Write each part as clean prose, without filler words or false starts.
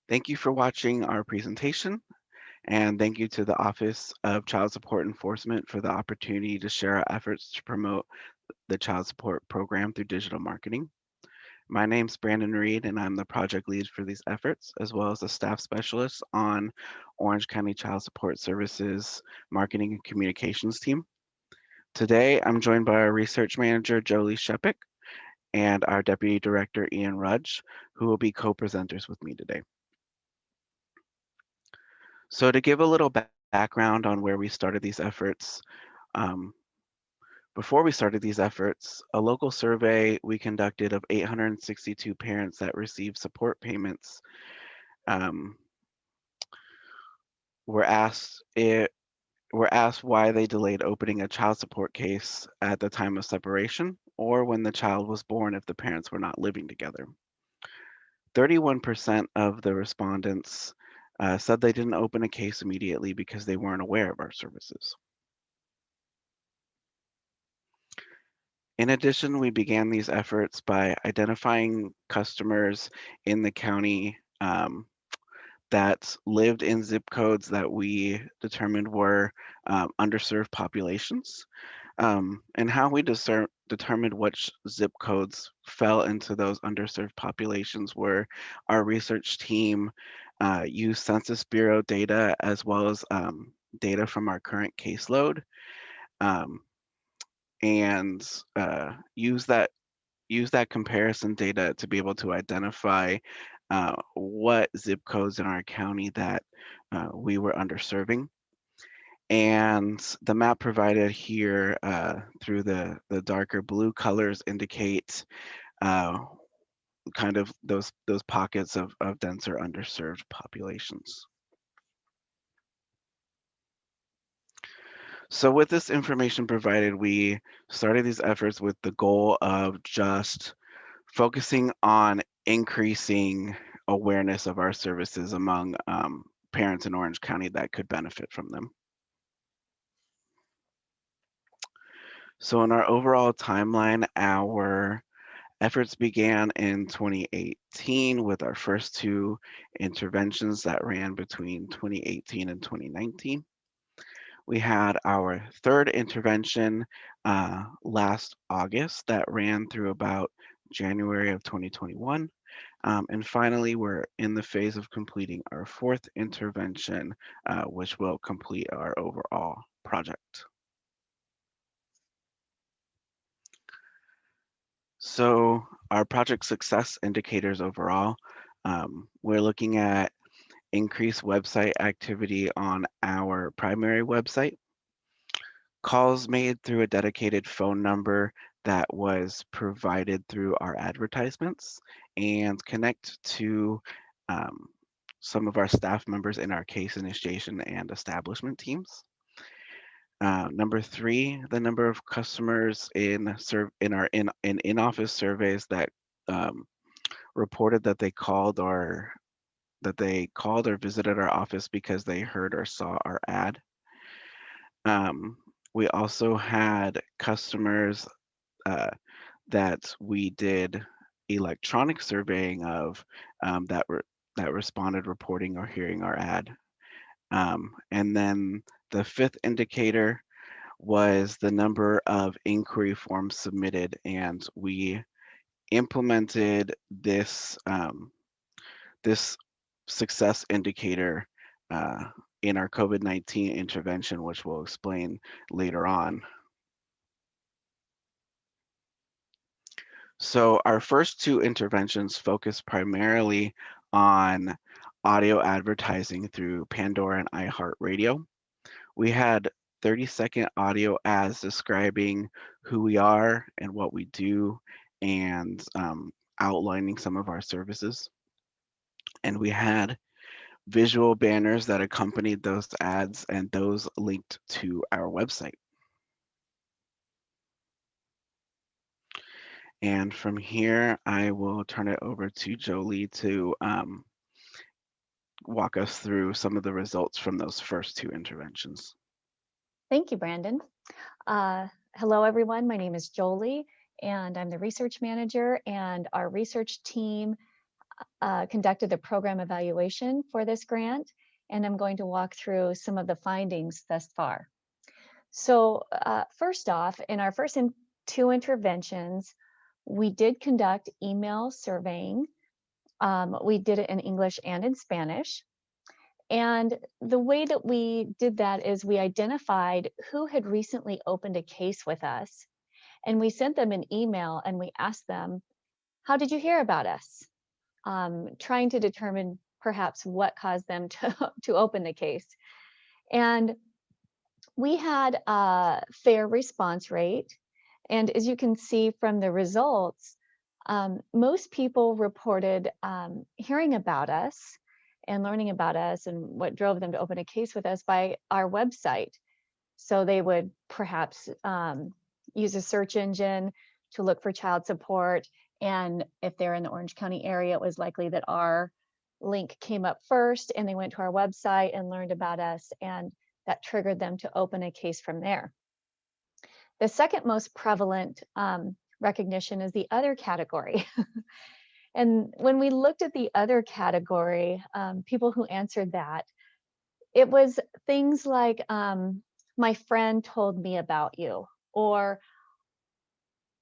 Thank you for watching our presentation, and thank you to the Office of Child Support Enforcement for the opportunity to share our efforts to promote the child support program through digital marketing. My name's Brandon Reed, and I'm the project lead for these efforts, as well as a staff specialist on Orange County Child Support Services Marketing and Communications team. Today, I'm joined by our research manager, Jolie Shepik, and our deputy director, Ian Rudge, who will be co-presenters with me today. So to give a little background on where we started these efforts, um, before we started these efforts, a local survey we conducted of 862 parents that received support payments um, were asked were asked why they delayed opening a child support case at the time of separation or when the child was born if the parents were not living together. 31% of the respondents said they didn't open a case immediately because they weren't aware of our services. In addition, we began these efforts by identifying customers in the county that lived in zip codes that we determined were underserved populations. And how we determined which zip codes fell into those underserved populations were our research team used Census Bureau data as well as data from our current caseload. Um, and use that comparison data to be able to identify what zip codes in our county that we were underserving. And the map provided here through the darker blue colors indicate uh, kind of those pockets of denser underserved populations. So with this information provided, we started these efforts with the goal of just focusing on increasing awareness of our services among parents in Orange County that could benefit from them. So in our overall timeline, our efforts began in 2018 with our first two interventions that ran between 2018 and 2019. We had our third intervention last August that ran through about January of 2021. And finally, we're in the phase of completing our fourth intervention, which will complete our overall project. So our project success indicators overall, we're looking at increased website activity on our primary website, calls made through a dedicated phone number that was provided through our advertisements, and connect to um, some of our staff members in our case initiation and establishment teams. Number three, the number of customers in our in-office surveys that um, reported that they called or visited our office because they heard or saw our ad. Um, we also had customers uh, that we did electronic surveying of that responded reporting or hearing our ad. And then the fifth indicator was the number of inquiry forms submitted, and we implemented this success indicator in our COVID-19 intervention, which we'll explain later on. So our first two interventions focus primarily on audio advertising through Pandora and iHeart Radio. We had 30-second audio ads describing who we are and what we do and outlining some of our services. And we had visual banners that accompanied those ads, and those linked to our website. And from here, I will turn it over to Jolie to walk us through some of the results from those first two interventions. Thank you, Brandon. Hello, everyone. My name is Jolie, and I'm the research manager. And our research team conducted the program evaluation for this grant, and I'm going to walk through some of the findings thus far. So first off, in our first two interventions, we did conduct email surveying. We did it in English and in Spanish. And the way that we did that is we identified who had recently opened a case with us, and we sent them an email and we asked them, how did you hear about us? Trying to determine perhaps what caused them to open the case. And we had a fair response rate. And as you can see from the results, most people reported hearing about us and learning about us and what drove them to open a case with us by our website. So they would perhaps use a search engine to look for child support. And if they're in the Orange County area, it was likely that our link came up first and they went to our website and learned about us, and that triggered them to open a case from there. The second most prevalent recognition is the other category. And when we looked at the other category, people who answered that, it was things like, my friend told me about you, or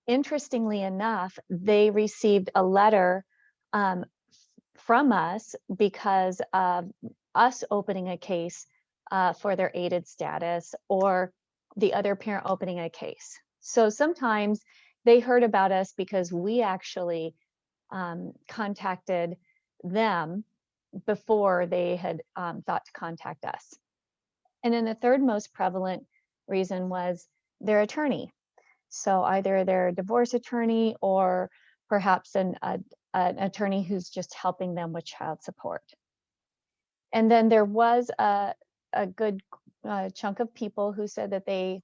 interestingly enough, they received a letter from us because of us opening a case for their aided status, or the other parent opening a case. So sometimes they heard about us because we actually contacted them before they had thought to contact us. And then the third most prevalent reason was their attorney. So either their divorce attorney or perhaps an attorney who's just helping them with child support. And then there was a good chunk of people who said that they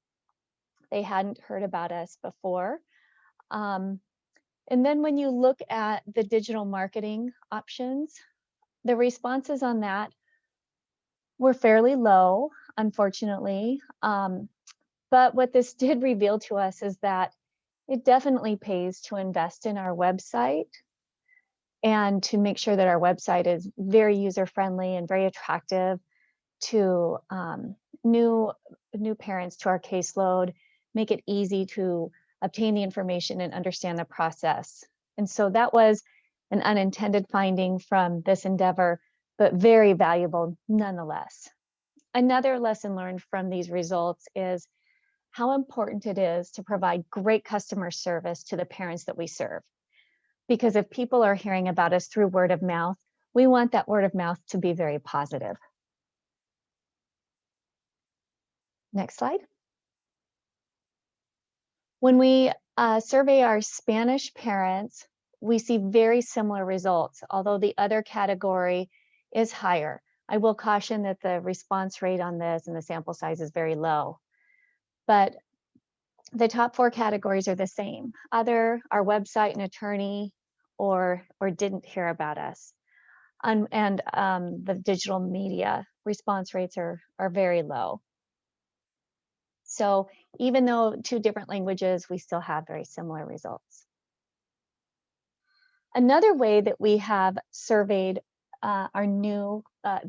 hadn't heard about us before. And then when you look at the digital marketing options, the responses on that were fairly low, unfortunately. But what this did reveal to us is that it definitely pays to invest in our website and to make sure that our website is very user-friendly and very attractive to new parents to our caseload, make it easy to obtain the information and understand the process. And so that was an unintended finding from this endeavor, but very valuable nonetheless. Another lesson learned from these results is how important it is to provide great customer service to the parents that we serve. Because if people are hearing about us through word of mouth, we want that word of mouth to be very positive. Next slide. When we survey our Spanish parents, we see very similar results, although the other category is higher. I will caution that the response rate on this and the sample size is very low. But the top four categories are the same: other, our website and attorney, or didn't hear about us. And the digital media response rates are very low. So even though two different languages, we still have very similar results. Another way that we have surveyed the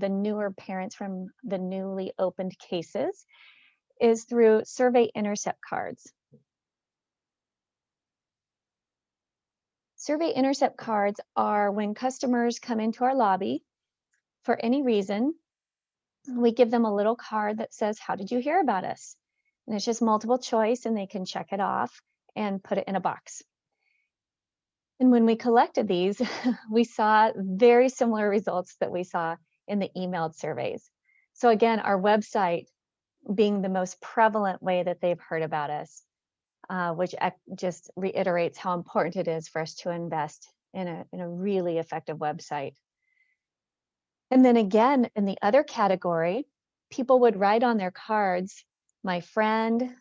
newer parents from the newly opened cases is through survey intercept cards. Survey intercept cards are when customers come into our lobby for any reason, we give them a little card that says, how did you hear about us? And it's just multiple choice and they can check it off and put it in a box. And when we collected these, we saw very similar results that we saw in the emailed surveys. So again, our website being the most prevalent way that they've heard about us, which just reiterates how important it is for us to invest in a really effective website. And then again, in the other category, people would write on their cards, my friend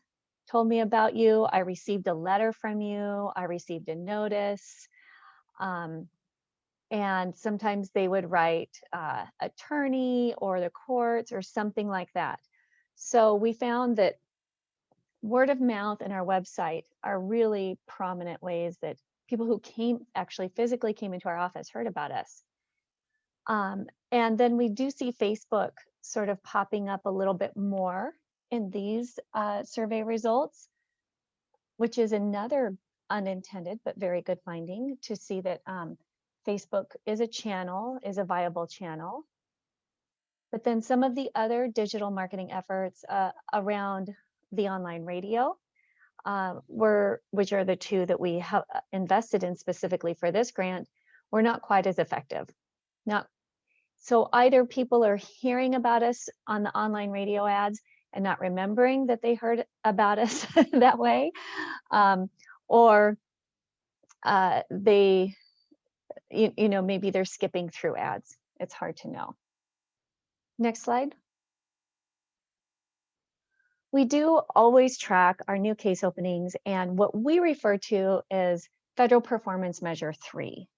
told me about you, I received a letter from you, I received a notice. And sometimes they would write attorney or the courts or something like that. So we found that word of mouth and our website are really prominent ways that people who actually physically came into our office heard about us. And then we do see Facebook sort of popping up a little bit more in these survey results, which is another unintended but very good finding to see that Facebook is a viable channel. But then some of the other digital marketing efforts around the online radio, which are the two that we have invested in specifically for this grant, were not quite as effective. So either people are hearing about us on the online radio ads and not remembering that they heard about us that way, or they, maybe they're skipping through ads. It's hard to know. Next slide. We do always track our new case openings and what we refer to as Federal Performance Measure 3.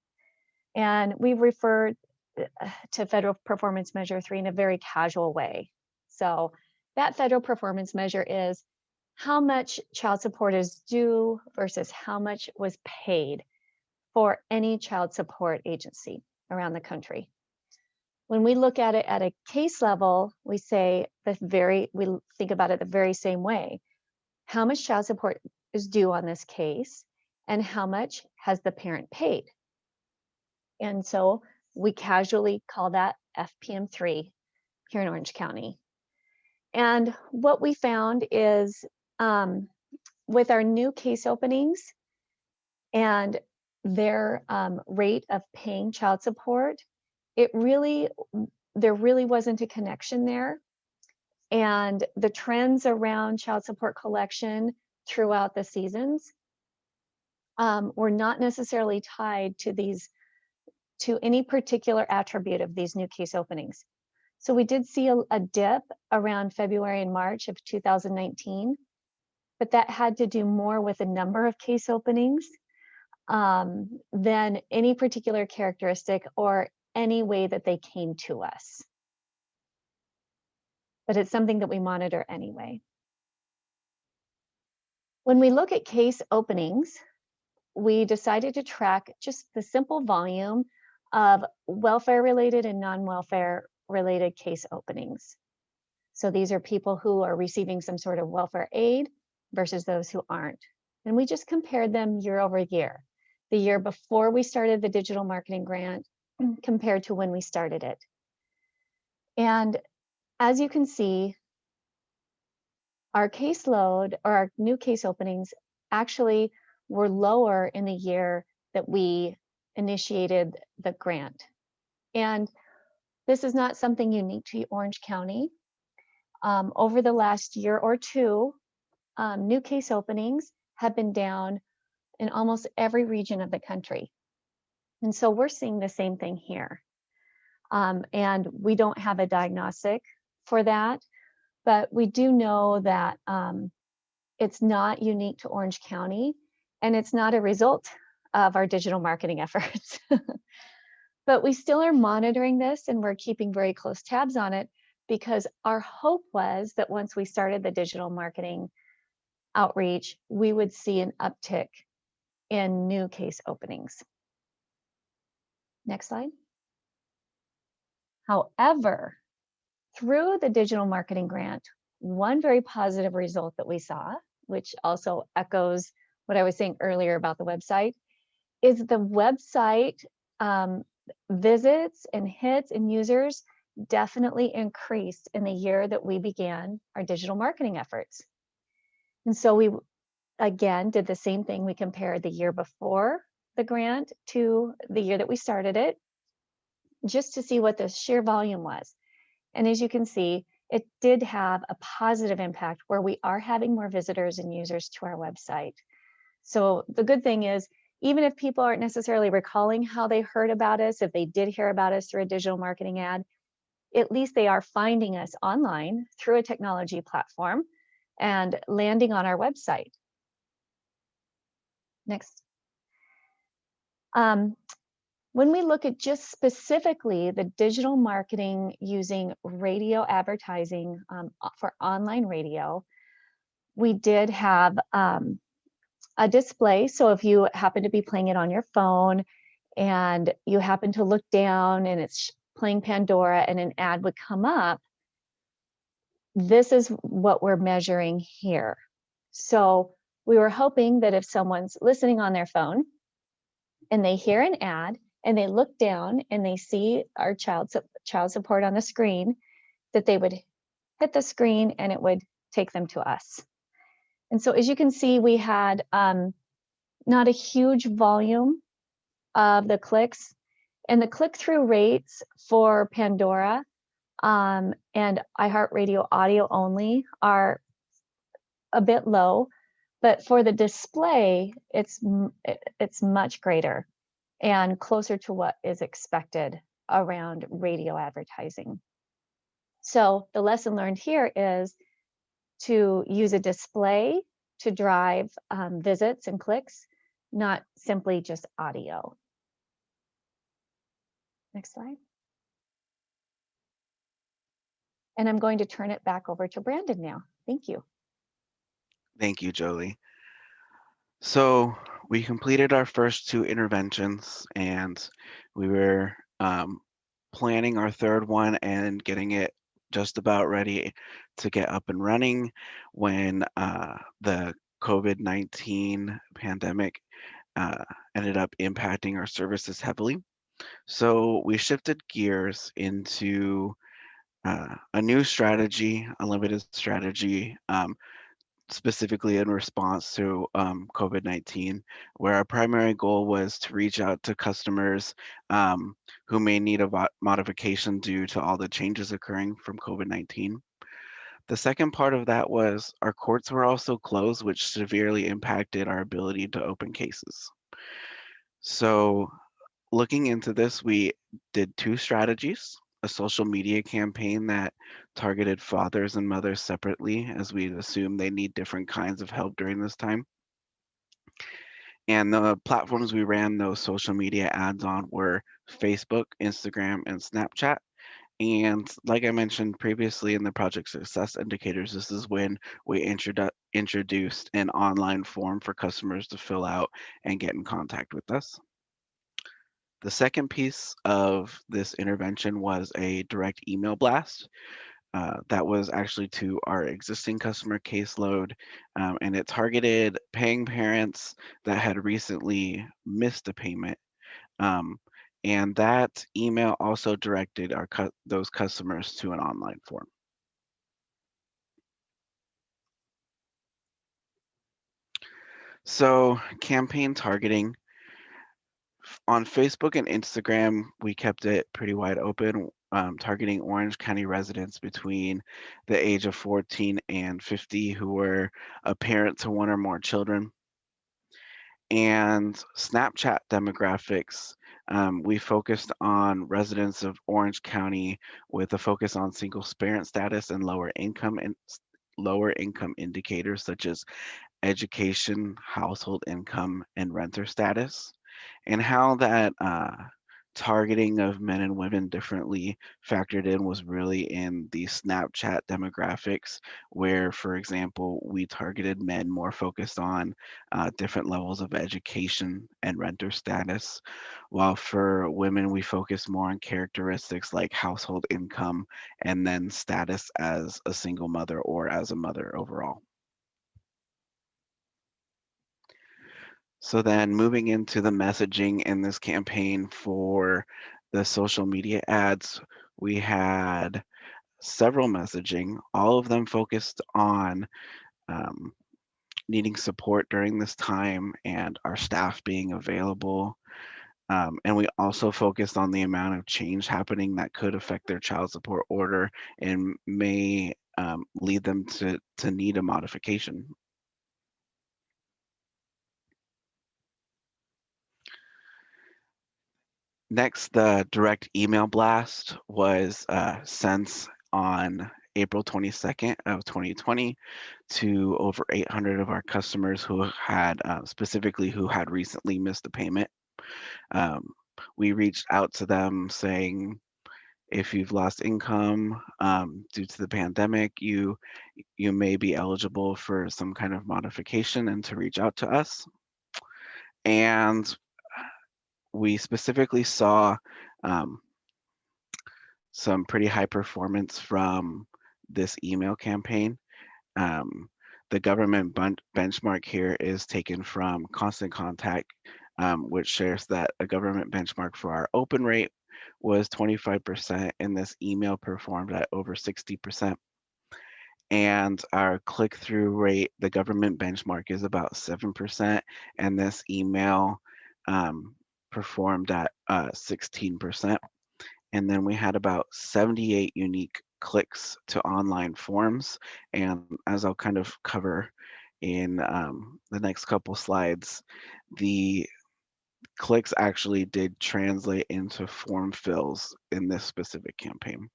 And we refer to Federal Performance Measure 3 in a very casual way. So that Federal Performance Measure is how much child support is due versus how much was paid for any child support agency around the country. When we look at it at a case level, we think about it the very same way. How much child support is due on this case and how much has the parent paid? And so we casually call that FPM3 here in Orange County. And what we found is with our new case openings and their rate of paying child support, there really wasn't a connection there. And the trends around child support collection throughout the seasons were not necessarily tied to any particular attribute of these new case openings. So we did see a dip around February and March of 2019, but that had to do more with the number of case openings than any particular characteristic or any way that they came to us. But it's something that we monitor anyway. When we look at case openings, we decided to track just the simple volume of welfare-related and non-welfare related case openings. So these are people who are receiving some sort of welfare aid versus those who aren't. And we just compared them year over year. The year before we started the digital marketing grant compared to when we started it. And as you can see, our caseload or our new case openings actually were lower in the year that we initiated the grant. And this is not something unique to Orange County. Over the last year or two, new case openings have been down in almost every region of the country. And so we're seeing the same thing here. And we don't have a diagnostic for that, but we do know that it's not unique to Orange County, and it's not a result of our digital marketing efforts. But we still are monitoring this and we're keeping very close tabs on it because our hope was that once we started the digital marketing outreach, we would see an uptick in new case openings. Next slide. However, through the digital marketing grant, one very positive result that we saw, which also echoes what I was saying earlier about the website, is the website visits and hits and users definitely increased in the year that we began our digital marketing efforts. And so we, again, did the same thing. We compared the year before the grant to the year that we started it, just to see what the sheer volume was. And as you can see, it did have a positive impact where we are having more visitors and users to our website. So the good thing is, even if people aren't necessarily recalling how they heard about us, if they did hear about us through a digital marketing ad, at least they are finding us online through a technology platform and landing on our website. Next. When we look at just specifically the digital marketing using radio advertising for online radio, we did have a display. So if you happen to be playing it on your phone and you happen to look down and it's playing Pandora and an ad would come up, this is what we're measuring here. So we were hoping that if someone's listening on their phone and they hear an ad and they look down and they see our child support on the screen, that they would hit the screen and it would take them to us. And so as you can see, we had not a huge volume of the clicks, and the click-through rates for Pandora and iHeartRadio audio only are a bit low, but for the display, it's much greater and closer to what is expected around radio advertising. So the lesson learned here is to use a display to drive visits and clicks, not simply just audio. Next slide. And I'm going to turn it back over to Brandon now. Thank you. Thank you, Jolie. So we completed our first 2 interventions, and we were planning our third one and getting it just about ready to get up and running when the COVID-19 pandemic ended up impacting our services heavily. So we shifted gears into a new strategy, a limited strategy, specifically in response to COVID-19, where our primary goal was to reach out to customers who may need a modification due to all the changes occurring from COVID-19. The second part of that was our courts were also closed, which severely impacted our ability to open cases. So looking into this, we did 2 strategies: a social media campaign that targeted fathers and mothers separately, as we assume they need different kinds of help during this time. And the platforms we ran those social media ads on were Facebook, Instagram, and Snapchat. And like I mentioned previously in the project success indicators, this is when we introduced an online form for customers to fill out and get in contact with us. The second piece of this intervention was a direct email blast. That was actually to our existing customer caseload, and it targeted paying parents that had recently missed a payment. Um, and that email also directed those customers to an online form. So, campaign targeting. On Facebook and Instagram, we kept it pretty wide open, targeting Orange County residents between the age of 14 and 50 who were a parent to 1 or more children. And Snapchat demographics, we focused on residents of Orange County with a focus on single parent status and lower income indicators such as education, household income, and renter status. And how that targeting of men and women differently factored in was really in the Snapchat demographics, where, for example, we targeted men more focused on different levels of education and renter status, while for women, we focused more on characteristics like household income and then status as a single mother or as a mother overall. So then moving into the messaging in this campaign for the social media ads, we had several messaging, all of them focused on um, needing support during this time and our staff being available. And we also focused on the amount of change happening that could affect their child support order and may lead them to need a modification. Next, the direct email blast was sent on April 22nd of 2020 to over 800 of our customers who had specifically who had recently missed a payment. Um, we reached out to them saying, If you've lost income due to the pandemic, you may be eligible for some kind of modification and to reach out to us. And we specifically saw um, some pretty high performance from this email campaign. Um, the government benchmark here is taken from Constant Contact, which shares that a government benchmark for our open rate was 25%, and this email performed at over 60%. And our click-through rate, the government benchmark is about 7%, and this email um, performed at 16%. And then we had about 78 unique clicks to online forms. And as I'll kind of cover in the next couple slides, the clicks actually did translate into form fills in this specific campaign.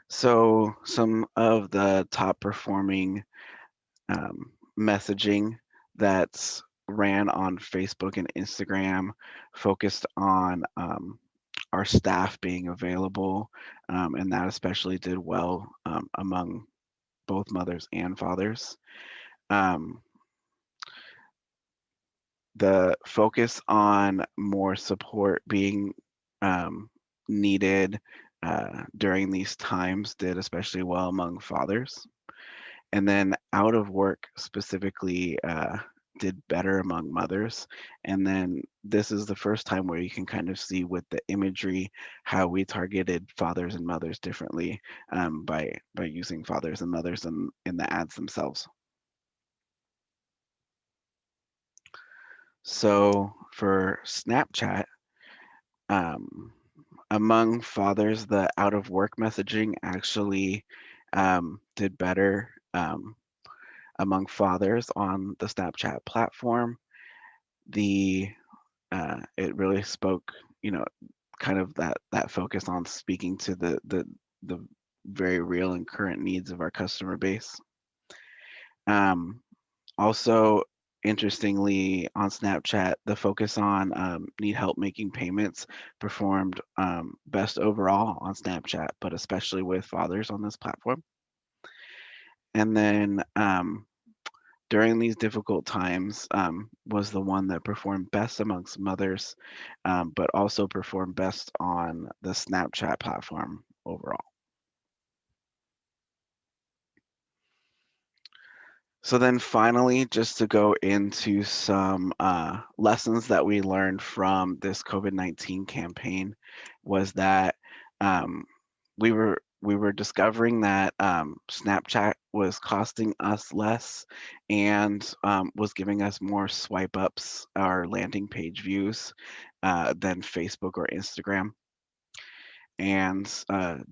So some of the top performing messaging that's ran on Facebook and Instagram focused on our staff being available, and that especially did well among both mothers and fathers. Um, the focus on more support being um, needed during these times did especially well among fathers. And then out of work specifically did better among mothers. And then this is the first time where you can kind of see with the imagery how we targeted fathers and mothers differently by using fathers and mothers in the ads themselves. So for Snapchat, um, among fathers, the out of work messaging actually did better among fathers on the Snapchat platform. The it really spoke, you know, kind of that focus on speaking to the very real and current needs of our customer base. Um, Also, interestingly, on Snapchat, the focus on need help making payments performed best overall on Snapchat, but especially with fathers on this platform. And then during these difficult times was the one that performed best amongst mothers, but also performed best on the Snapchat platform overall. So then finally, just to go into some lessons that we learned from this COVID-19 campaign was that um, we were discovering that Snapchat was costing us less and was giving us more swipe ups or landing page views than Facebook or Instagram. And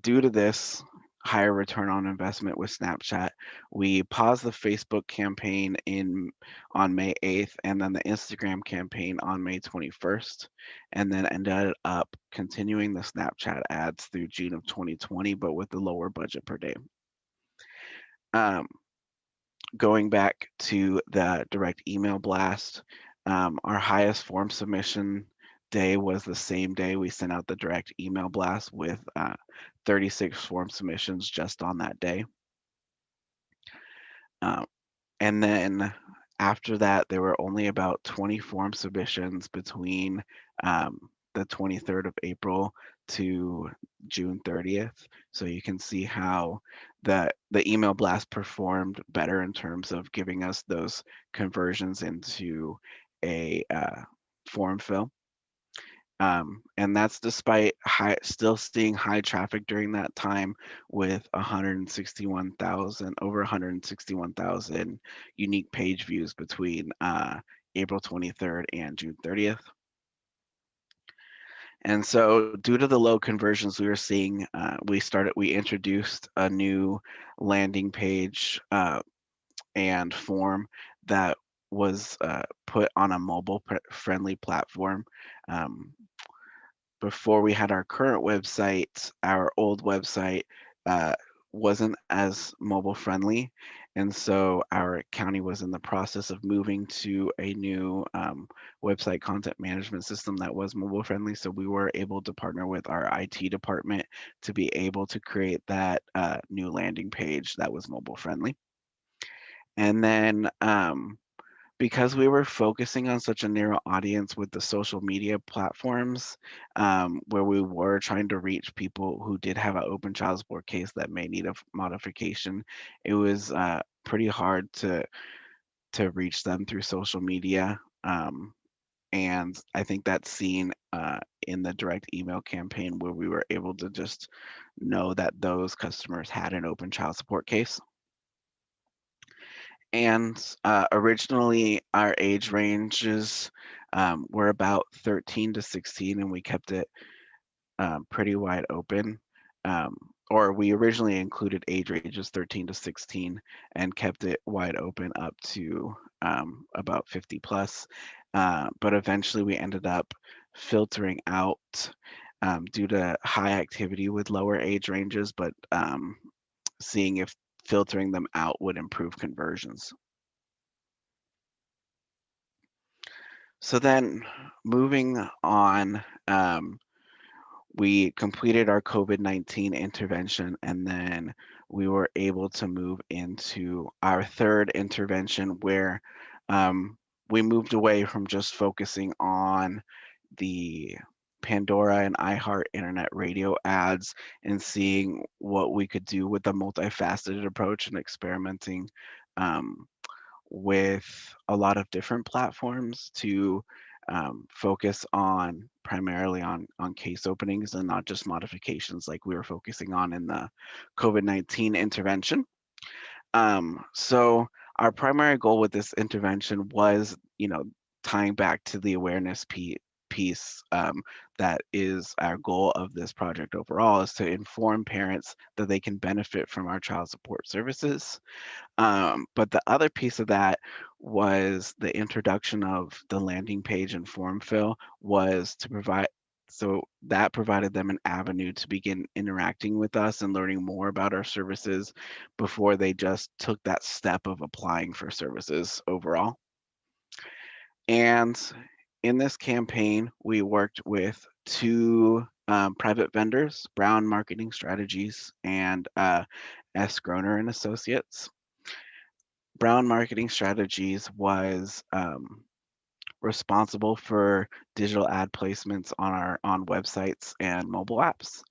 due to this higher return on investment with Snapchat, we paused the Facebook campaign in on May 8th and then the Instagram campaign on May 21st, and then ended up continuing the Snapchat ads through June of 2020, but with the lower budget per day. Um, Going back to the direct email blast, our highest form submission day was the same day we sent out the direct email blast with 36 form submissions just on that day. Um, and then after that, there were only about 20 form submissions between um, the 23rd of April to June 30th. So you can see how the email blast performed better in terms of giving us those conversions into a form fill. And that's despite still seeing high traffic during that time with 161,000, over 161,000 unique page views between April 23rd and June 30th. And so due to the low conversions we were seeing, we introduced a new landing page and form that was put on a mobile friendly platform. Um, Before we had our current website, our old website uh, wasn't as mobile friendly. And so our county was in the process of moving to a new website content management system that was mobile friendly. So we were able to partner with our IT department to be able to create that new landing page that was mobile friendly. And then because we were focusing on such a narrow audience with the social media platforms, where we were trying to reach people who did have an open child support case that may need a modification, it was pretty hard to reach them through social media. And I think that's seen in the direct email campaign where we were able to just know that those customers had an open child support case. And originally, our age ranges were about 13 to 16, and we kept it pretty wide open. Um, or we originally included age ranges 13 to 16 and kept it wide open up to about 50 plus. But eventually, we ended up filtering out due to high activity with lower age ranges, but seeing if filtering them out would improve conversions. So then moving on, we completed our COVID-19 intervention, and then we were able to move into our third intervention where um, we moved away from just focusing on the Pandora and iHeart internet radio ads and seeing what we could do with a multifaceted approach and experimenting um, with a lot of different platforms to focus on primarily on case openings and not just modifications like we were focusing on in the COVID-19 intervention. So our primary goal with this intervention was, tying back to the awareness piece that is our goal of this project overall, is to inform parents that they can benefit from our child support services. But the other piece of that was the introduction of the landing page and form fill was to provide, so that provided them an avenue to begin interacting with us and learning more about our services before they just took that step of applying for services overall. And in this campaign, we worked with two private vendors, Brown Marketing Strategies and S. Groner and Associates. Brown Marketing Strategies was responsible for digital ad placements on our websites and mobile apps.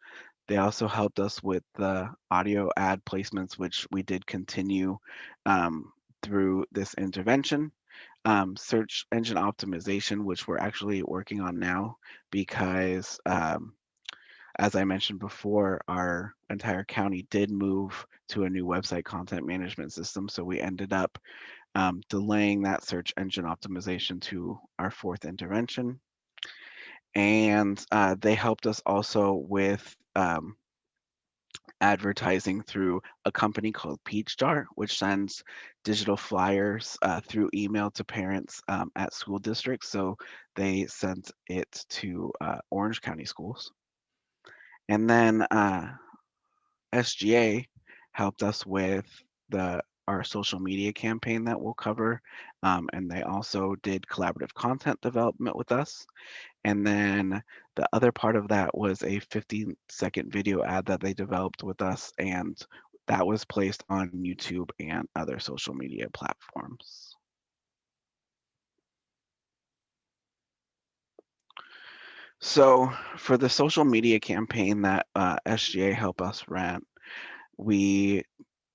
They also helped us with the audio ad placements, which we did continue through this intervention. Search engine optimization, which we're actually working on now because as I mentioned before, our entire county did move to a new website content management system. So we ended up delaying that search engine optimization to our fourth intervention. And they helped us also with advertising through a company called PeachStar, which sends digital flyers through email to parents at school districts. So they sent it to Orange County schools. And then SGA helped us with our social media campaign that we'll cover, and they also did collaborative content development with us. And then the other part of that was a 15-second video ad that they developed with us, and that was placed on YouTube and other social media platforms. So for the social media campaign that SGA helped us run, we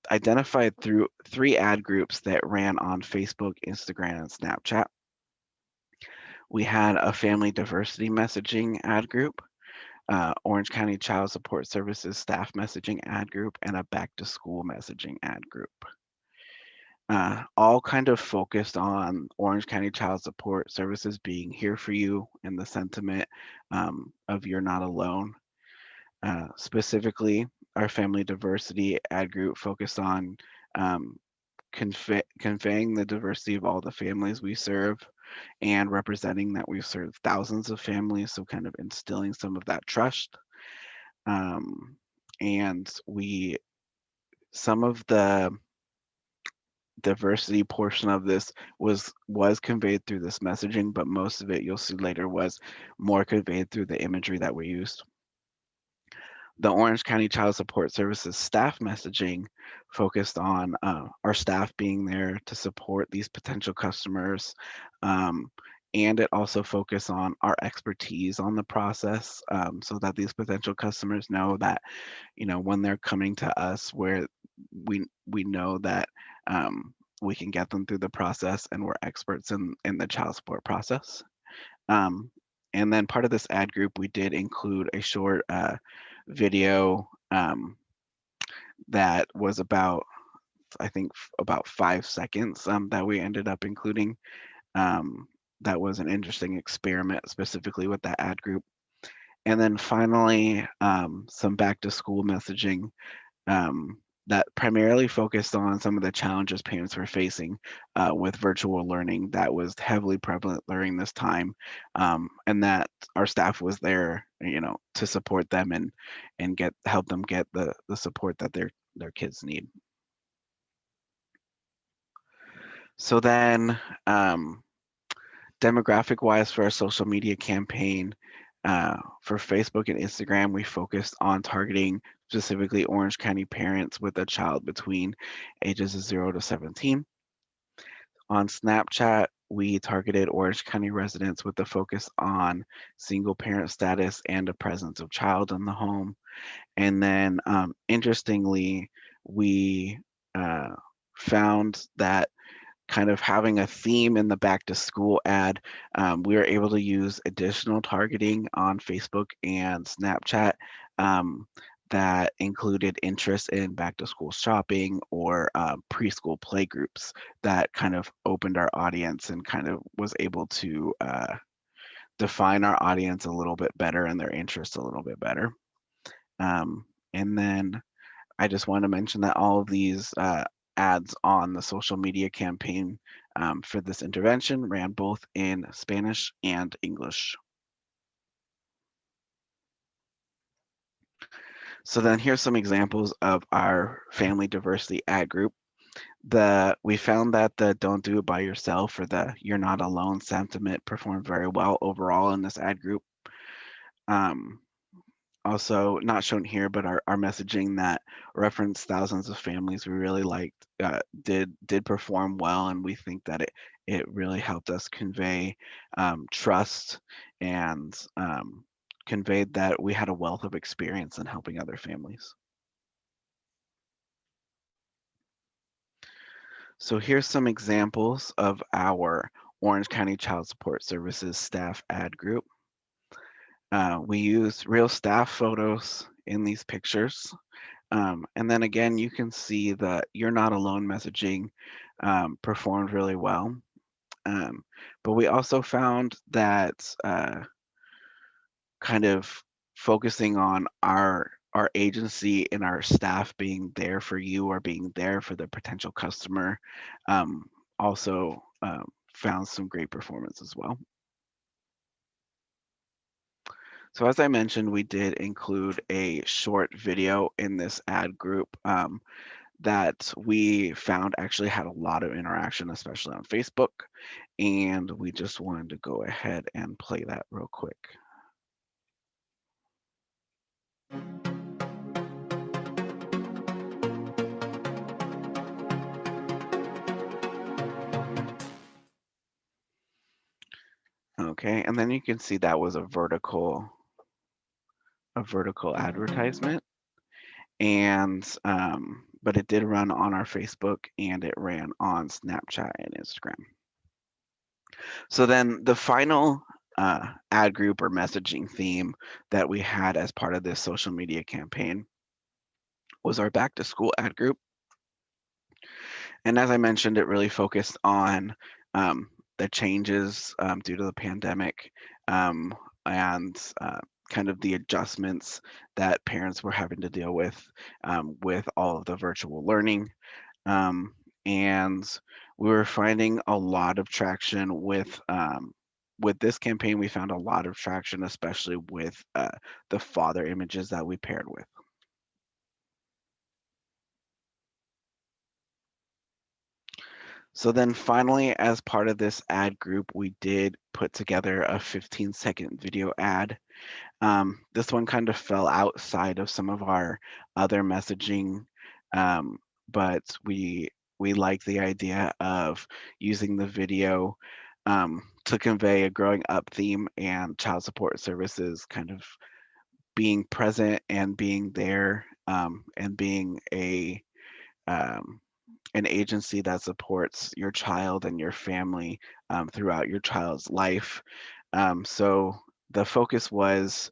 identified through 3 ad groups that ran on Facebook, Instagram, and Snapchat. We had a family diversity messaging ad group, Orange County Child Support Services staff messaging ad group, and a back to school messaging ad group. All kind of focused on Orange County Child Support Services being here for you and the sentiment of you're not alone. Specifically, our family diversity ad group focused on um, conveying the diversity of all the families we serve and representing that we serve thousands of families, so kind of instilling some of that trust. Um, and we, some of the diversity portion of this was conveyed through this messaging, but most of it you'll see later was more conveyed through the imagery that we used. The Orange County Child Support Services staff messaging focused on our staff being there to support these potential customers. Um, and it also focused on our expertise on the process, so that these potential customers know that, when they're coming to us, where we know that we can get them through the process and we're experts in the child support process. Um, and then part of this ad group, we did include a short video that was about, I think, about 5 seconds, that we ended up including. Um, that was an interesting experiment specifically with that ad group. And then finally, some back to school messaging, um, that primarily focused on some of the challenges parents were facing with virtual learning that was heavily prevalent during this time, and that our staff was there, to support them and get help them get the support that their kids need. So then, demographic wise, for our social media campaign, for Facebook and Instagram, we focused on targeting specifically Orange County parents with a child between ages of 0 to 17. On Snapchat, we targeted Orange County residents with a focus on single parent status and a presence of child in the home. And then, interestingly, we uh, found that kind of having a theme in the back to school ad, we were able to use additional targeting on Facebook and Snapchat, um, that included interest in back to school shopping or preschool play groups, that kind of opened our audience and kind of was able to define our audience a little bit better and their interests a little bit better. And then I just want to mention that all of these ads on the social media campaign for this intervention ran both in Spanish and English. So then here's some examples of our family diversity ad group. We found that the "Don't Do It By Yourself" or the "You're Not Alone" sentiment performed very well overall in this ad group. Um, Also, not shown here, but our messaging that referenced thousands of families we really liked, did perform well, and we think that it really helped us convey trust, and conveyed that we had a wealth of experience in helping other families. So here's some examples of our Orange County Child Support Services staff ad group. We use real staff photos in these pictures. And then again, you can see that "You're Not Alone" messaging performed really well. But we also found that kind of focusing on our agency and our staff being there for you or being there for the potential customer, um, also found some great performance as well. So as I mentioned, we did include a short video in this ad group, that we found actually had a lot of interaction, especially on Facebook. And we just wanted to go ahead and play that real quick. Okay, and then you can see that was a vertical advertisement, and but it did run on our Facebook and it ran on Snapchat and Instagram. So then the final ad group or messaging theme that we had as part of this social media campaign was our back to school ad group. And as I mentioned, it really focused on um, the changes due to the pandemic, um, and kind of the adjustments that parents were having to deal with all of the virtual learning. Um, and we were finding a lot of traction with this campaign. We found a lot of traction, especially with the father images that we paired with. So then finally, as part of this ad group, we did put together a 15-second video ad. This one kind of fell outside of some of our other messaging, um, but we like the idea of using the video to convey a growing up theme and child support services kind of being present and being there, and being um, an agency that supports your child and your family throughout your child's life. So the focus was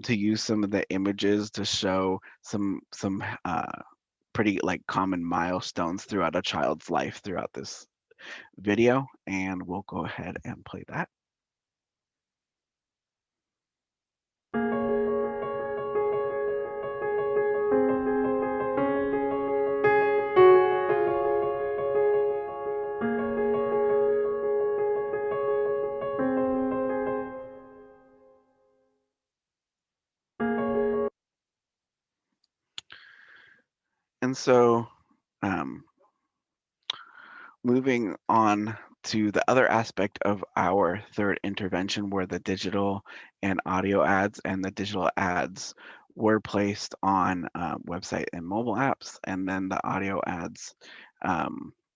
to use some of the images to show some pretty like common milestones throughout a child's life throughout this video, and we'll go ahead and play that. And so um, moving on to the other aspect of our third intervention were the digital and audio ads, and the digital ads were placed on website and mobile apps, and then the audio ads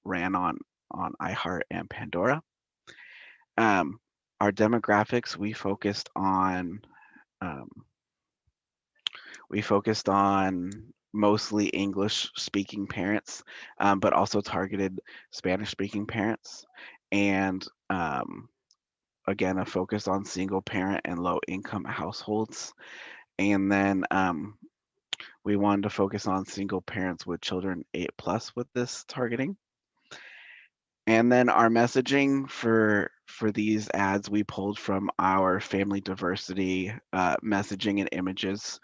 ran on iHeart and Pandora. Um, our demographics, um, we focused on mostly English speaking parents, but also targeted Spanish speaking parents. And again, a focus on single parent and low income households. And then we wanted to focus on single parents with children 8+ with this targeting. And then our messaging for these ads, we pulled from our family diversity messaging and images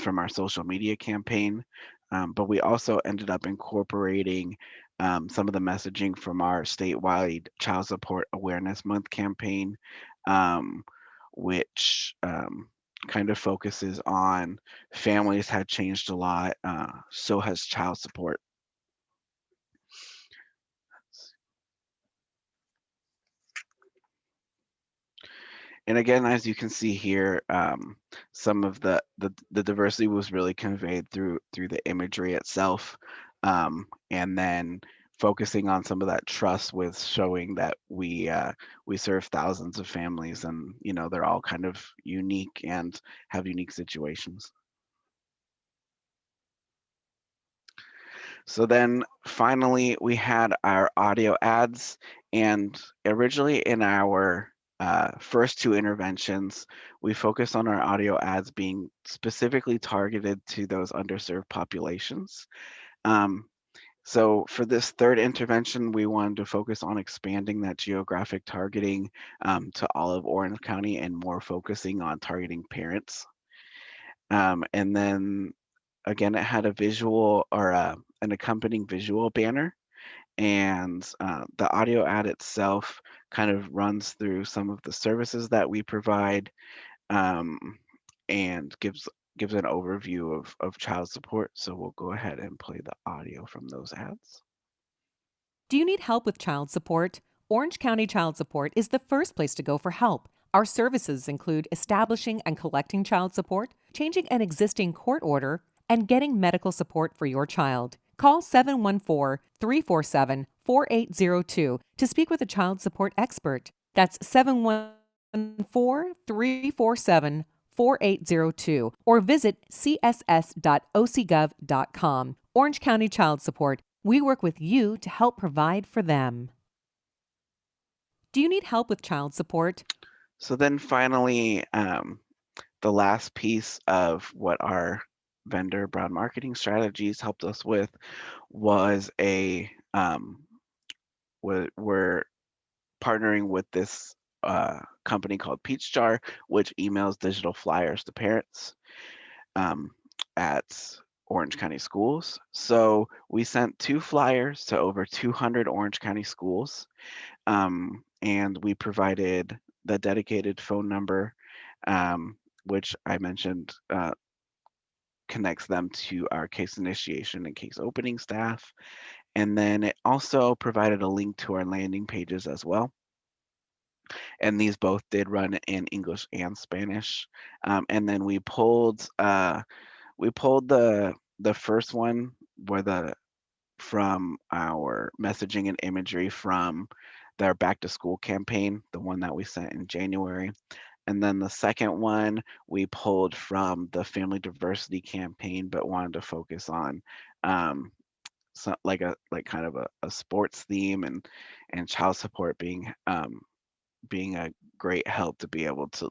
from our social media campaign. But we also ended up incorporating some of the messaging from our statewide Child Support Awareness Month campaign, um, which kind of focuses on families had changed a lot, so has child support. And again, as you can see here, some of the diversity was really conveyed through the imagery itself, and then focusing on some of that trust with showing that we serve thousands of families, and they're all kind of unique and have unique situations. So then finally, we had our audio ads, and originally in our first two interventions, we focused on our audio ads being specifically targeted to those underserved populations. Um, so for this third intervention, we wanted to focus on expanding that geographic targeting to all of Orange County and more focusing on targeting parents. And then again, it had a visual or an accompanying visual banner, and the audio ad itself kind of runs through some of the services that we provide, um, and gives an overview of child support. So we'll go ahead and play the audio from those ads. Do you need help with child support? Orange County Child Support is the first place to go for help. Our services include establishing and collecting child support, changing an existing court order, and getting medical support for your child. Call 714-347-4802 to speak with a child support expert. That's 714-347-4802 or visit css.ocgov.com. Orange County Child Support. We work with you to help provide for them. Do you need help with child support? So then finally, the last piece of what our vendor Brown Marketing Strategies helped us with was we're partnering with this company called Peach Jar, which emails digital flyers to parents um, at Orange County schools. So we sent 2 flyers to over 200 Orange County schools, and we provided the dedicated phone number, which I mentioned connects them to our case initiation and case opening staff. And then it also provided a link to our landing pages as well. And these both did run in English and Spanish. And then we pulled the first one where the from our messaging and imagery from their back to school campaign, the one that we sent in January. And then the second one we pulled from the family diversity campaign, but wanted to focus on um, like kind of a sports theme and child support being a great help to be able to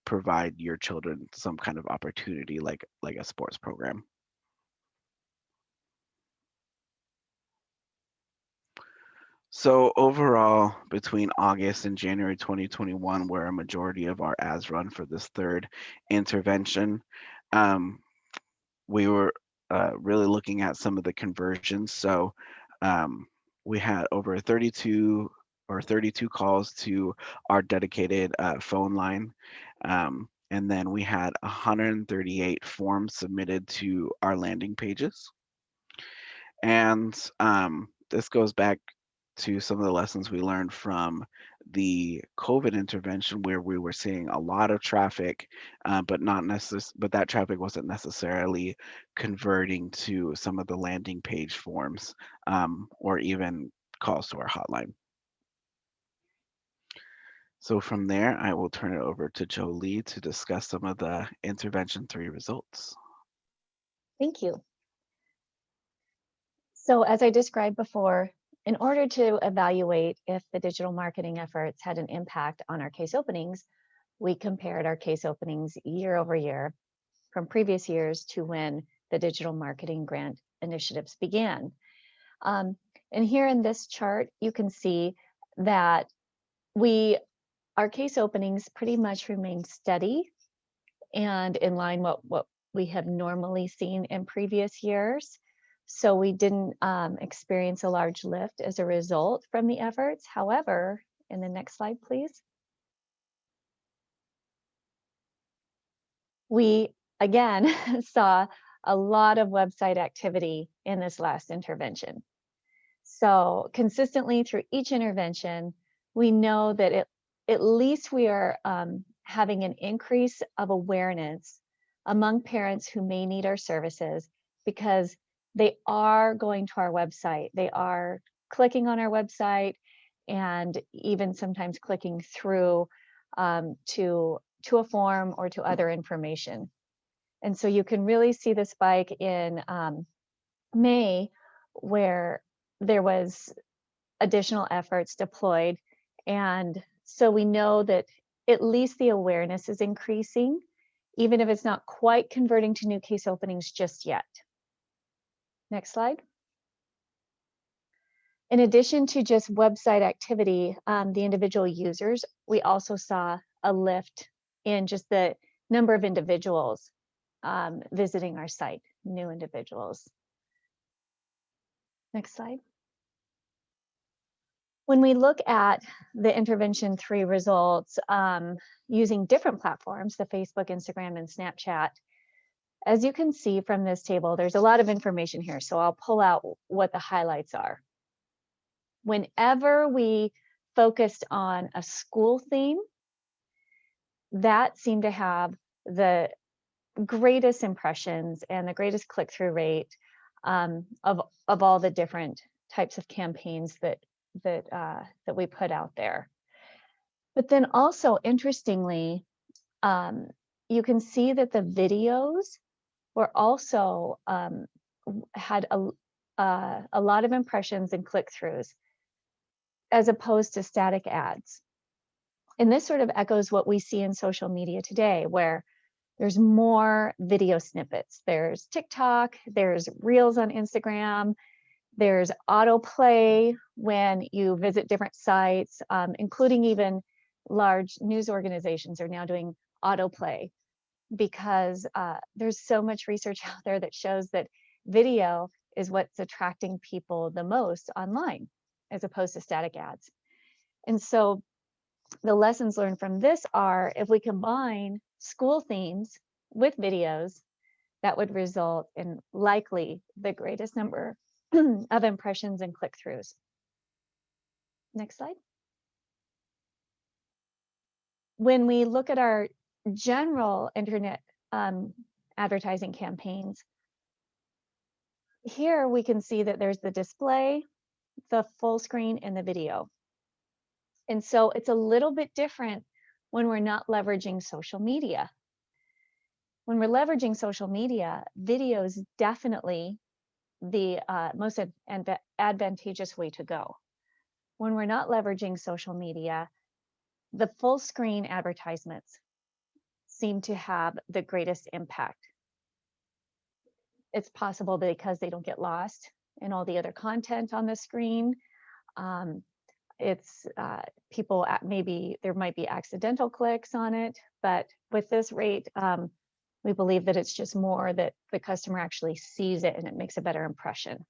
provide your children some kind of opportunity like a sports program. So overall, between August and January 2021, where a majority of our ads run for this third intervention, um, we were really looking at some of the conversions. So um, we had over 32 calls to our dedicated phone line. And then we had 138 forms submitted to our landing pages. And this goes back to some of the lessons we learned from the COVID intervention, where we were seeing a lot of traffic, but that traffic wasn't necessarily converting to some of the landing page forms or even calls to our hotline. So from there, I will turn it over to Jolie to discuss some of the intervention 3 results. Thank you. So as I described before, in order to evaluate if the digital marketing efforts had an impact on our case openings, we compared our case openings year over year from previous years to when the digital marketing grant initiatives began. And here in this chart, you can see that our case openings pretty much remained steady and in line what we have normally seen in previous years. So we didn't experience a large lift as a result from the efforts. However, in the next slide, please. We again saw a lot of website activity in this last intervention. So consistently through each intervention, we know that at least we are having an increase of awareness among parents who may need our services, because they are going to our website. They are clicking on our website and even sometimes clicking through to a form or to other information. And so you can really see the spike in May, where there was additional efforts deployed. And so we know that at least the awareness is increasing, even if it's not quite converting to new case openings just yet. Next slide. In addition to just website activity, the individual users, we also saw a lift in just the number of individuals visiting our site, new individuals. Next slide. When we look at the intervention 3 results using different platforms, the Facebook, Instagram, and Snapchat, as you can see from this table, there's a lot of information here. So I'll pull out what the highlights are. Whenever we focused on a school theme, that seemed to have the greatest impressions and the greatest click-through rate of all the different types of campaigns that we put out there. But then also, interestingly, you can see that the videos were also had a lot of impressions and click-throughs, as opposed to static ads. And this sort of echoes what we see in social media today, where there's more video snippets. There's TikTok, there's Reels on Instagram, there's autoplay when you visit different sites, including even large news organizations are now doing autoplay, because there's so much research out there that shows that video is what's attracting people the most online, as opposed to static ads. And so the lessons learned from this are, if we combine school themes with videos, that would result in likely the greatest number of impressions and click-throughs. Next slide. When we look at our general internet advertising campaigns, here we can see that there's the display, the full screen, and the video. And so it's a little bit different when we're not leveraging social media. When we're leveraging social media, video is definitely the most advantageous way to go. When we're not leveraging social media, the full screen advertisements seem to have the greatest impact. It's possible because they don't get lost in all the other content on the screen. It's people maybe there might be accidental clicks on it, but with this rate, we believe that it's just more that the customer actually sees it and it makes a better impression.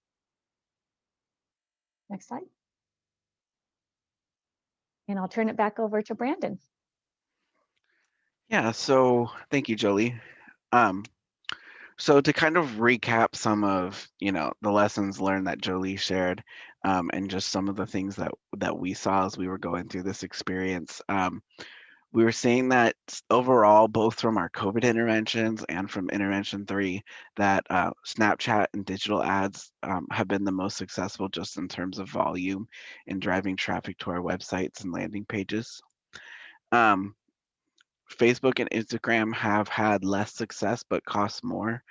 Next slide. And I'll turn it back over to Brandon. Yeah, so thank you, Jolie. So to kind of recap some of, the lessons learned that Jolie shared, and just some of the things that we saw as we were going through this experience, we were seeing that overall, both from our COVID interventions and from intervention 3, that Snapchat and digital ads have been the most successful just in terms of volume and driving traffic to our websites and landing pages. Facebook and Instagram have had less success but cost more.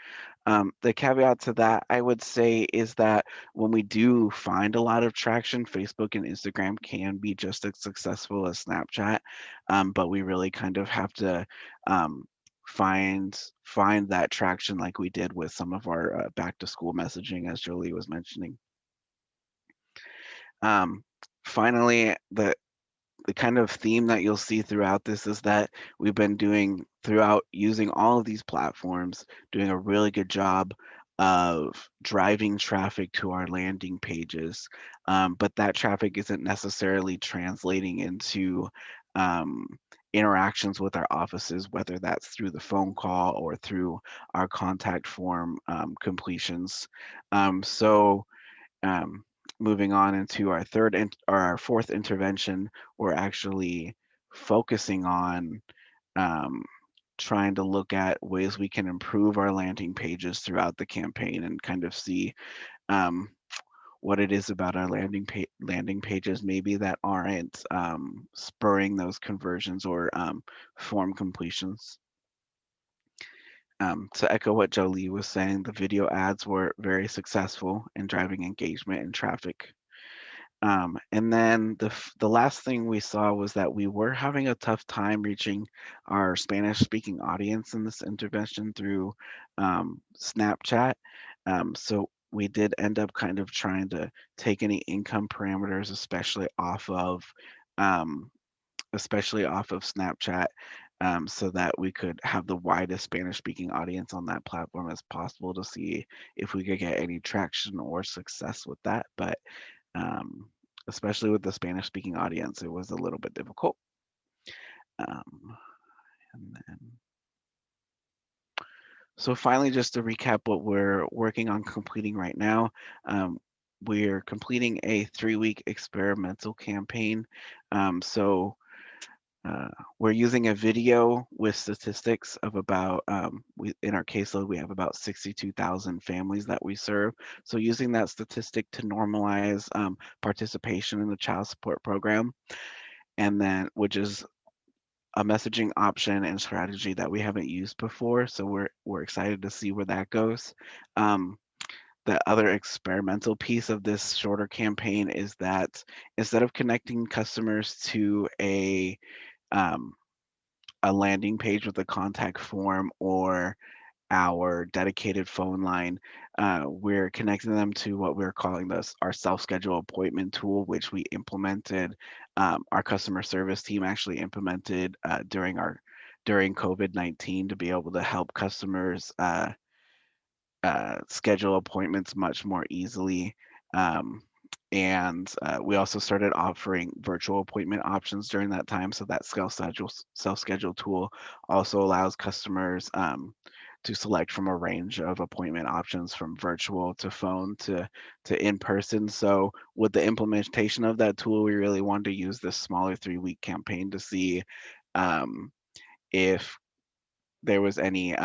The caveat to that, I would say, is that when we do find a lot of traction, Facebook and Instagram can be just as successful as Snapchat, but we really kind of have to find that traction like we did with some of our back to school messaging, as Jolie was mentioning. Finally, the kind of theme that you'll see throughout this is that we've been doing throughout using all of these platforms, doing a really good job of driving traffic to our landing pages. But that traffic isn't necessarily translating into interactions with our offices, whether that's through the phone call or through our contact form completions. So moving on into our or our fourth intervention, we're actually focusing on trying to look at ways we can improve our landing pages throughout the campaign and kind of see what it is about our landing pages maybe that aren't spurring those conversions or form completions. To echo what Jolie was saying, the video ads were very successful in driving engagement and traffic. And then the last thing we saw was that we were having a tough time reaching our Spanish-speaking audience in this intervention through Snapchat. So we did end up kind of trying to take any income parameters, especially off of Snapchat, so that we could have the widest Spanish-speaking audience on that platform as possible to see if we could get any traction or success with that. But especially with the Spanish-speaking audience, it was a little bit difficult. And then, so finally, just to recap what we're working on completing right now, we're completing a 3-week experimental campaign. We're using a video with statistics of about, in our caseload, we have about 62,000 families that we serve. So using that statistic to normalize participation in the child support program, and then which is a messaging option and strategy that we haven't used before. So we're excited to see where that goes. The other experimental piece of this shorter campaign is that instead of connecting customers to a landing page with a contact form or our dedicated phone line, we're connecting them to what we're calling our self-schedule appointment tool, which we implemented. Our customer service team actually implemented during COVID-19 to be able to help customers schedule appointments much more easily. And we also started offering virtual appointment options during that time. So that self-schedule tool also allows customers to select from a range of appointment options from virtual to phone to in person. So with the implementation of that tool, we really wanted to use this smaller 3-week campaign to see um, if there was any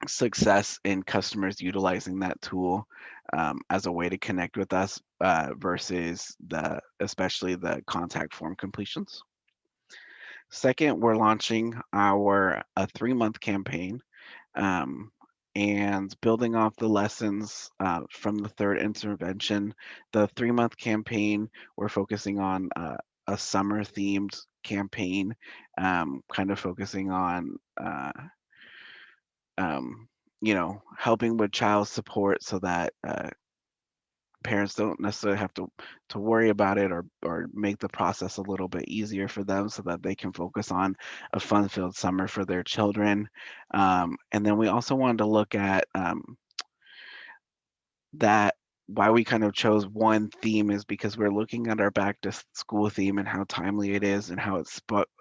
success in customers utilizing that tool as a way to connect with us versus especially the contact form completions. Second, we're launching a 3-month campaign um, and building off the lessons from the third intervention. The 3-month campaign, we're focusing on a summer themed campaign, kind of focusing on um, helping with child support so that parents don't necessarily have to worry about it or make the process a little bit easier for them so that they can focus on a fun-filled summer for their children. And then we also wanted to look at that why we kind of chose one theme is because we're looking at our back to school theme and how timely it is and how it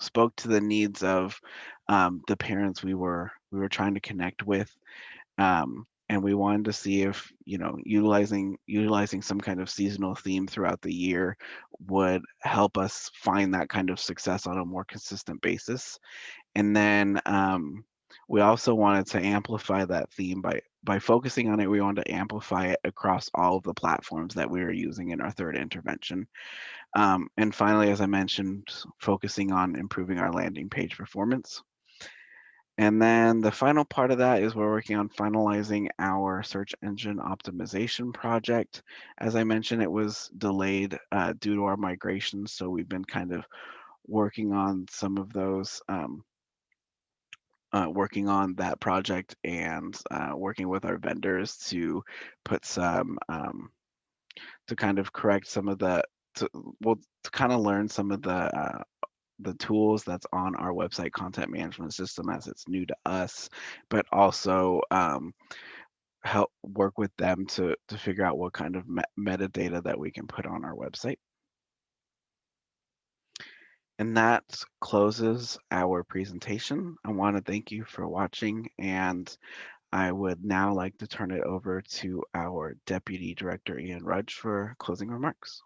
spoke to the needs of the parents we were trying to connect with. And we wanted to see if utilizing some kind of seasonal theme throughout the year would help us find that kind of success on a more consistent basis. And then we also wanted to amplify that theme by focusing on it. We wanted to amplify it across all of the platforms that we were using in our third intervention. And finally, as I mentioned, focusing on improving our landing page performance. And then the final part of that is we're working on finalizing our search engine optimization project. As I mentioned, it was delayed due to our migration, so we've been kind of working on some of those, working on that project and working with our vendors to put some, to kind of correct some of to, well, to kind of learn some of the tools that's on our website content management system as it's new to us, but also help work with them to figure out what kind of metadata that we can put on our website. And that closes our presentation. I want to thank you for watching, and I would now like to turn it over to our Deputy Director, Ian Rudge, for closing remarks.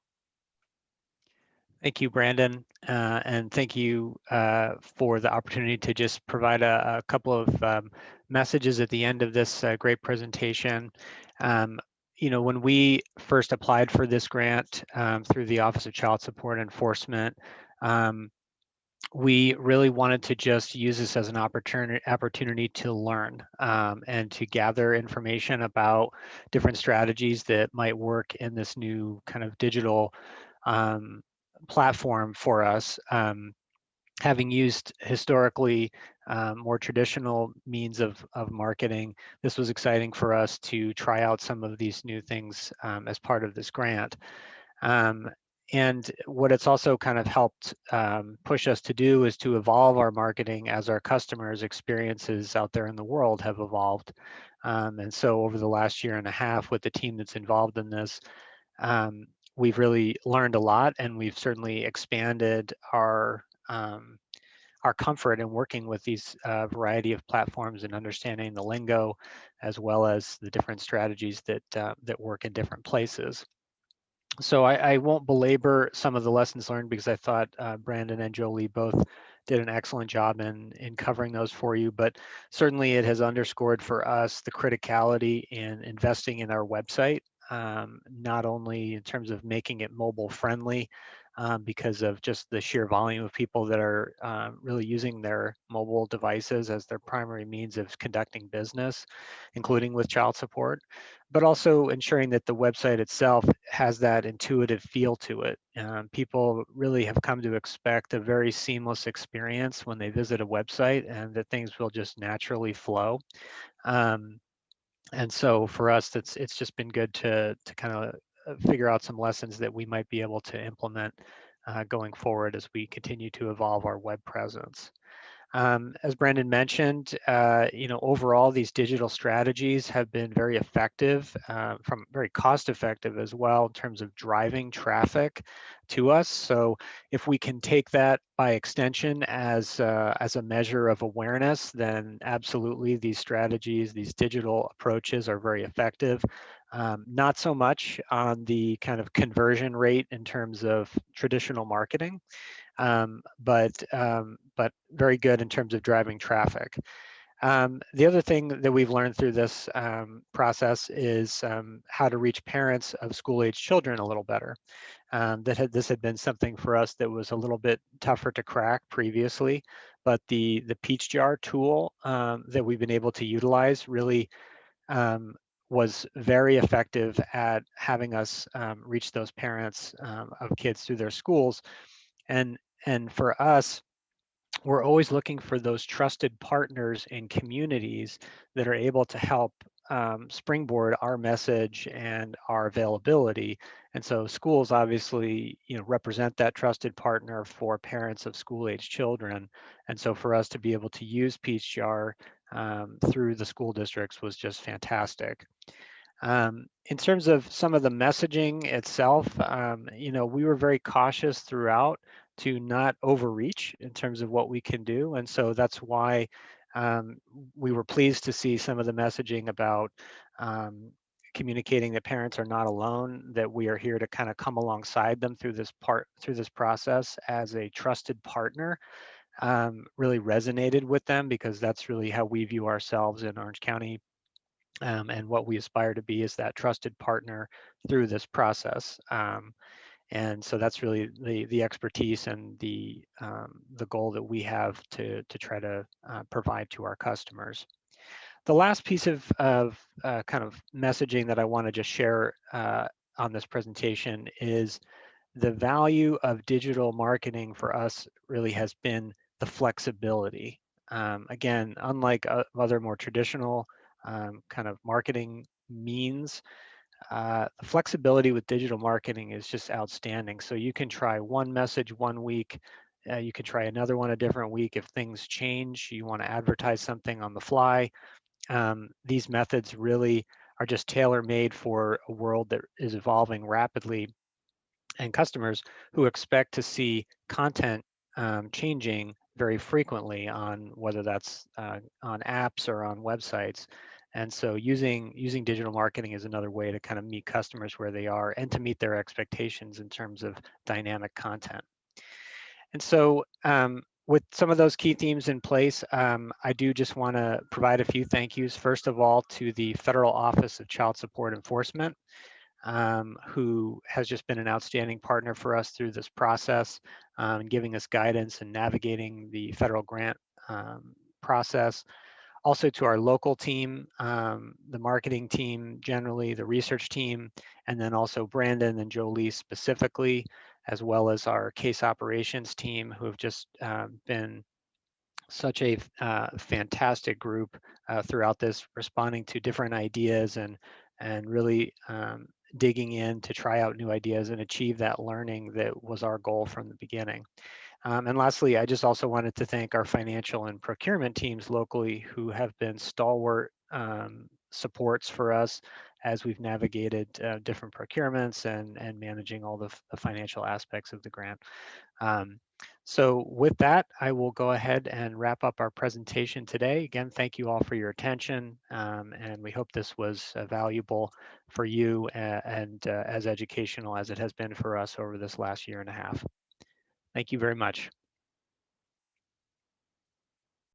Thank you, Brandon, and thank you for the opportunity to just provide a couple of messages at the end of this great presentation. When we first applied for this grant through the Office of Child Support Enforcement, we really wanted to just use this as an opportunity to learn and to gather information about different strategies that might work in this new kind of digital platform for us. Having used historically more traditional means of marketing, this was exciting for us to try out some of these new things as part of this grant. And what it's also kind of helped push us to do is to evolve our marketing as our customers' experiences out there in the world have evolved. And so over the last year and a half with the team that's involved in this, we've really learned a lot, and we've certainly expanded our comfort in working with these variety of platforms and understanding the lingo, as well as the different strategies that work in different places. So I won't belabor some of the lessons learned because I thought Brandon and Jolie both did an excellent job in covering those for you, but certainly it has underscored for us the criticality in investing in our website, not only in terms of making it mobile friendly, because of just the sheer volume of people that are really using their mobile devices as their primary means of conducting business, including with child support, but also ensuring that the website itself has that intuitive feel to it. People really have come to expect a very seamless experience when they visit a website, and that things will just naturally flow. And so for us, it's just been good to kind of figure out some lessons that we might be able to implement going forward as we continue to evolve our web presence. As Brendan mentioned, overall, these digital strategies have been very effective, from very cost effective as well in terms of driving traffic to us. So if we can take that by extension as a measure of awareness, then absolutely these strategies, these digital approaches are very effective. Not so much on the kind of conversion rate in terms of traditional marketing, but very good in terms of driving traffic. The other thing that we've learned through this process is how to reach parents of school-age children a little better. This had been something for us that was a little bit tougher to crack previously, but the Peach Jar tool that we've been able to utilize really um, was very effective at having us reach those parents of kids through their schools. And and for us, we're always looking for those trusted partners in communities that are able to help springboard our message and our availability. And so schools obviously, represent that trusted partner for parents of school-age children. And so for us to be able to use Peach Jar through the school districts was just fantastic. In terms of some of the messaging itself, we were very cautious throughout to not overreach in terms of what we can do. And so that's why um, we were pleased to see some of the messaging about communicating that parents are not alone, that we are here to kind of come alongside them through this process as a trusted partner. Really resonated with them because that's really how we view ourselves in Orange County, and what we aspire to be is that trusted partner through this process. And so that's really the expertise and the goal that we have to try to provide to our customers. The last piece of kind of messaging that I want to just share on this presentation is the value of digital marketing for us really has been the flexibility. Again, unlike other more traditional kind of marketing means, the flexibility with digital marketing is just outstanding. So you can try one message one week, you can try another one a different week. If things change, you want to advertise something on the fly. These methods really are just tailor-made for a world that is evolving rapidly, and customers who expect to see content changing very frequently on whether that's on apps or on websites. And so using digital marketing is another way to kind of meet customers where they are and to meet their expectations in terms of dynamic content. And so with some of those key themes in place, I do just want to provide a few thank yous. First of all, to the Federal Office of Child Support Enforcement, who has just been an outstanding partner for us through this process, giving us guidance and navigating the federal grant process. Also to our local team, the marketing team generally, the research team, and then also Brandon and Jolie specifically, as well as our case operations team, who have just been such a fantastic group throughout this, responding to different ideas and really digging in to try out new ideas and achieve that learning that was our goal from the beginning. And lastly, I just also wanted to thank our financial and procurement teams locally who have been stalwart supports for us as we've navigated different procurements and managing all the financial aspects of the grant. Um, so with that, I will go ahead and wrap up our presentation today. Again, thank you all for your attention, and we hope this was valuable for you and as educational as it has been for us over this last year and a half. Thank you very much.